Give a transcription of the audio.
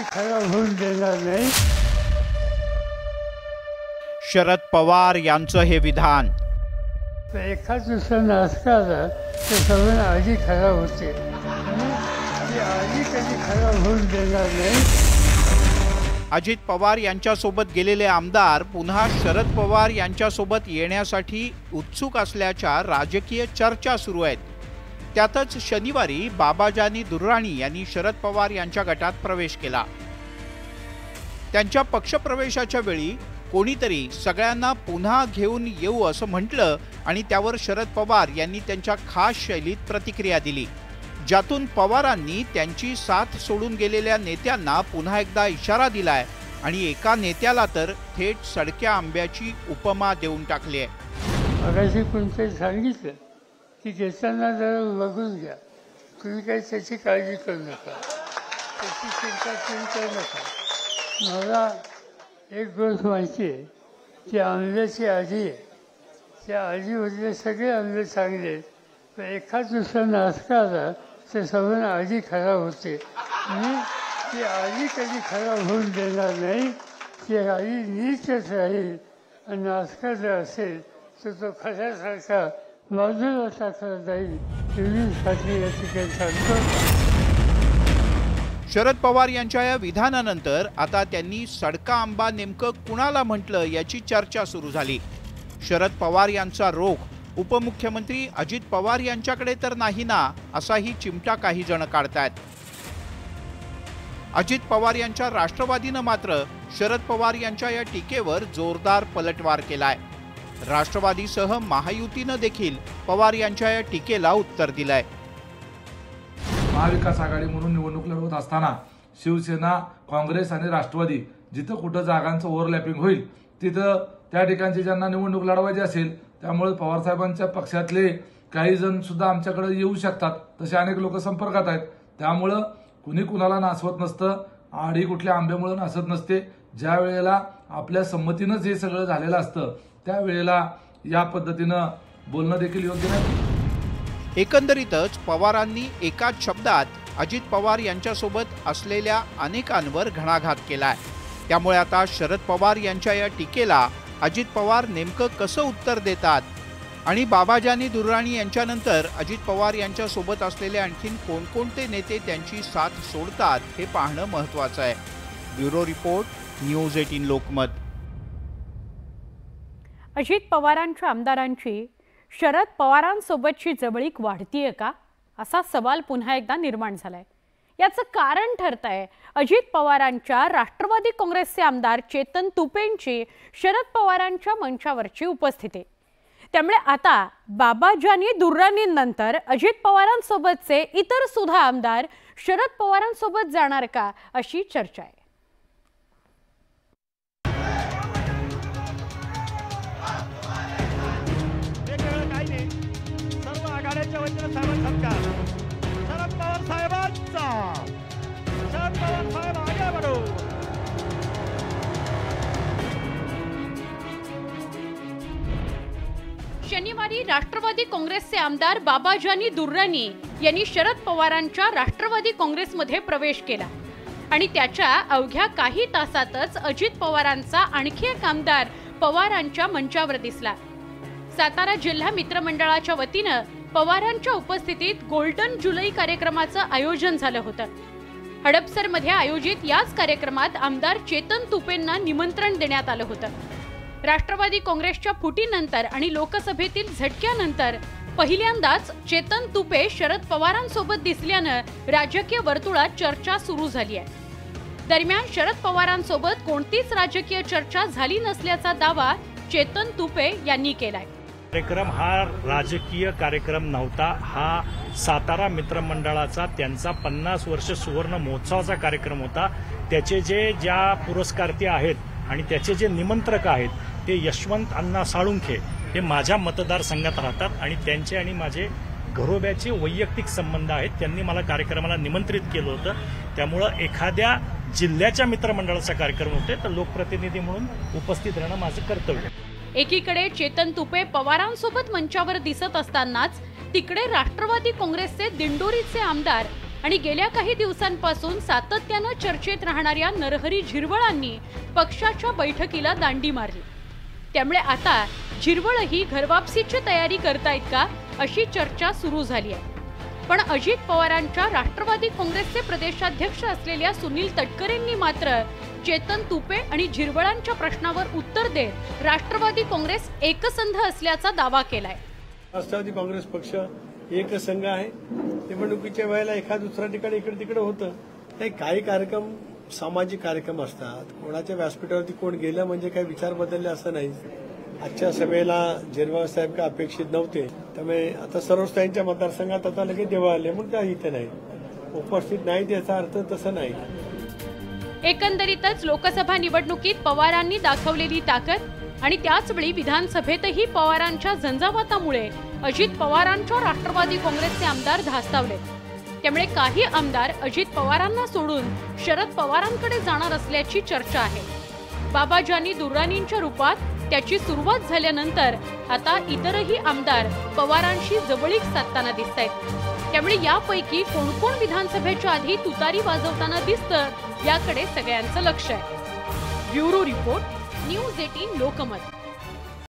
खराब होऊन देणार नाही। शरद पवार यांचं हे विधान एका दुसऱ्या नासकाला ते सगळं आधी खराब होते, ती आधी कधी खराब होऊन देणार नाही। अजित पवार यांच्यासोबत गेलेले आमदार पुन्हा शरद पवार यांच्यासोबत येण्यासाठी उत्सुक असल्याच्या राजकीय चर्चा सुरू आहेत। त्यातच शनिवारी बाबाजानी दुर्राणी यांनी शरद पवार यांच्या गटात प्रवेश केला। त्यांच्या पक्षप्रवेशाच्या वेळी कोणीतरी सगळ्यांना पुन्हा घेऊन येऊ असं म्हटलं आणि त्यावर शरद पवार यांनी त्यांच्या खास शैलीत प्रतिक्रिया दिली, ज्यातून पवारांनी त्यांची साथ सोडून गेलेल्या नेत्यांना पुन्हा एकदा इशारा दिलाय आणि एका नेत्याला तर थेट सडक्या आंब्याची उपमा देऊन टाकली आहे। मगाशी कोणतरी सांगितलं की घेताना जरा बघून घ्या, तुम्ही काही त्याची काळजी करू नका, त्याची चिंता करू नका। मला एक गोष्ट माहिती आहे, ती आंब्याची आजी आहे, त्या आजीमधले सगळे आंबे चांगले, पण एखाद दुसरा नासकाला ते सगळं आजी खराब होते, आणि ती आजी कधी खराब होऊन देणार नाही। ती आजी नीटच राहील आणि नासका जर असेल तर तो खऱ्यासारखा बाजूला टाकला जाईल, एवढीच खात्री या ठिकाणी सांगतो। शरद पवार यांच्या या विधानानंतर आता त्यांनी सडका आंबा नेमकं कुणाला म्हटलं याची चर्चा सुरू झाली। शरद पवार यांचा रोख उपमुख्यमंत्री अजित पवार यांच्याकडे तर नाही ना, असाही चिमटा काही जण काढतायत। अजित पवार यांच्या राष्ट्रवादीनं मात्र शरद पवार यांच्या या टीकेवर जोरदार पलटवार केलाय। राष्ट्रवादीसह महायुतीनं देखील पवार यांच्या या टीकेला उत्तर दिलंय। महाविकास आघाडी म्हणून निवडणूक लढवत असताना शिवसेना, काँग्रेस आणि राष्ट्रवादी जिथं कुठं जागांचं ओव्हरलॅपिंग होईल तिथं त्या ठिकाणची ज्यांना निवडणूक लढवायची असेल, त्यामुळे पवारसाहेबांच्या पक्षातले काही जण सुद्धा आमच्याकडे येऊ शकतात, तसे अनेक लोक संपर्कात आहेत। त्यामुळं कुणी कुणाला नासवत नसतं, आडी कुठल्या आंब्यामुळे नासत नसते। ज्या वेळेला आपल्या संमतीनंच हे सगळं झालेलं असतं त्यावेळेला या पद्धतीनं बोलणं देखील योग्य नाही। एकंदरीतच पवारांनी एकाच शब्दात अजित पवार यांच्यासोबत असलेल्या अनेकांवर घणाघात केलाय। त्यामुळे आता शरद पवार यांच्या या टीकेला अजित पवार नेमकं कसं उत्तर देतात आणि बाबाजानी दुर्राणी यांच्यानंतर अजित पवार यांच्यासोबत असलेले आणखीन कोणकोणते नेते त्यांची साथ सोडतात हे पाहणं महत्त्वाचं आहे। Bureau report, news 18 Lokmat. Ajit पवारांच्या आमदारांची शरद पवारांसोबतची जवळीक वाढतीये का, असा सवाल पुन्हा एकदा निर्माण झालाय। याचं कारण ठरतंय अजित पवारांच्या राष्ट्रवादी काँग्रेसचे आमदार चेतन तुपेंची शरद पवारांच्या मंचावरची उपस्थिती। त्यामुळे आता बाबाजानी दुर्राणींनंतर अजित पवारांसोबतचे इतर सुद्धा आमदार शरद पवारांसोबत जाणार का, अशी चर्चा आहे। शनिवारी राष्ट्रवादी काँग्रेसचे आमदार बाबाजानी दुर्राणी यांनी शरद पवारांच्या राष्ट्रवादी काँग्रेसमध्ये प्रवेश केला आणि त्याच्या अवघ्या काही तासातच अजित पवारांचा आणखी एक आमदार पवारांच्या मंचावर दिसला। सातारा जिल्हा मित्रमंडळाच्या वतीनं पवारांच्या उपस्थितीत गोल्डन जुलै कार्यक्रमाचं आयोजन झालं होतं। हडपसरमध्ये आयोजित याच कार्यक्रमात आमदार चेतन तुपेंना निमंत्रण देण्यात आलं होतं। राष्ट्रवादी काँग्रेसच्या फुटीनंतर आणि लोकसभेतील झटक्यानंतर पहिल्यांदाच चेतन तुपे शरद पवारांसोबत दिसल्यानं राजकीय वर्तुळात चर्चा सुरू झाली आहे। दरम्यान शरद पवारांसोबत कोणतीच राजकीय चर्चा झाली नसल्याचा दावा चेतन तुपे यांनी केलाय। कार्यक्रम हा राजकीय कार्यक्रम नव्हता, हा सातारा मित्रमंडळाचा त्यांचा 50 वर्ष सुवर्ण महोत्सवाचा कार्यक्रम होता। त्याचे ज्या पुरस्कार्थी आहेत आणि त्याचे जे निमंत्रक आहेत ते यशवंत अण्णा साळुंखे हे माझ्या मतदारसंघात राहतात आणि त्यांचे आणि माझे घरोब्याचे वैयक्तिक संबंध आहेत। त्यांनी मला कार्यक्रमाला निमंत्रित केलं होतं, त्यामुळे एखाद्या जिल्ह्याच्या मित्रमंडळाचा कार्यक्रम होते तर लोकप्रतिनिधी म्हणून उपस्थित राहणं माझं कर्तव्य। एकीकडे चेतन तुपे पवारांसोबत मंचावर दिसत असतानाच तिकडे राष्ट्रवादी काँग्रेसचे दिंडोरीचे आमदार आणि गेल्या काही दिवसांपासून सातत्यानं चर्चेत राहणाऱ्या नरहरी झिरवळांनी पक्षाच्या बैठकीला दांडी मारली। त्यामुळे आता झिरवळही घरवापसीची तयारी करतायत का अशी चर्चा सुरू झाली आहे। पण अजित पवारांच्या राष्ट्रवादी काँग्रेसचे प्रदेशाध्यक्ष असलेल्या सुनील तटकरेंनी मात्र चेतन तुपे आणि झिरवळांच्या प्रश्नावर उत्तर देत राष्ट्रवादी काँग्रेस एकसंध असल्याचा दावा केलाय। राष्ट्रवादी काँग्रेस पक्ष एकसंघ आहे। निवडणुकीच्या वेळेला एखाद दुसऱ्या ठिकाणी इकडे तिकडे होतं, नाही काही कार्यक्रम सामाजिक कार्यक्रम असतात, कोणाच्या व्यासपीठावरती कोण गेलं म्हणजे काही विचार बदलले असं नाही। आजच्या सभेला झिरवळ साहेब का अपेक्षित नव्हते, त्यामुळे आता सर्वच मतदारसंघात आता लगेच देवा आले म्हणून त्या इथे नाही उपस्थित नाहीत, याचा अर्थ तसं नाही। एकंदरीतच लोकसभा निवडणुकीत पवारांनी दाखवलेली ताकद आणि त्याचवेळी विधानसभेतही पवारांच्या झंझावातामुळे अजित पवारांच्या राष्ट्रवादी काँग्रेसचे आमदार धास्तावले। त्यामुळे काही आमदार अजित पवारांना सोडून शरद पवारांकडे जाणार असल्याची चर्चा आहे। बाबाजानी दुर्राणींच्या रूपात त्याची सुरुवात झाल्यानंतर आता इतरही आमदार पवारांशी जवळीक साधताना दिसतायत। त्यामुळे यापैकी कोण कोण विधानसभेच्या आधी तुतारी वाजवताना दिसतं याकडे सगळ्यांचं लक्ष आहे। Bureau report, news 18 Lokmat.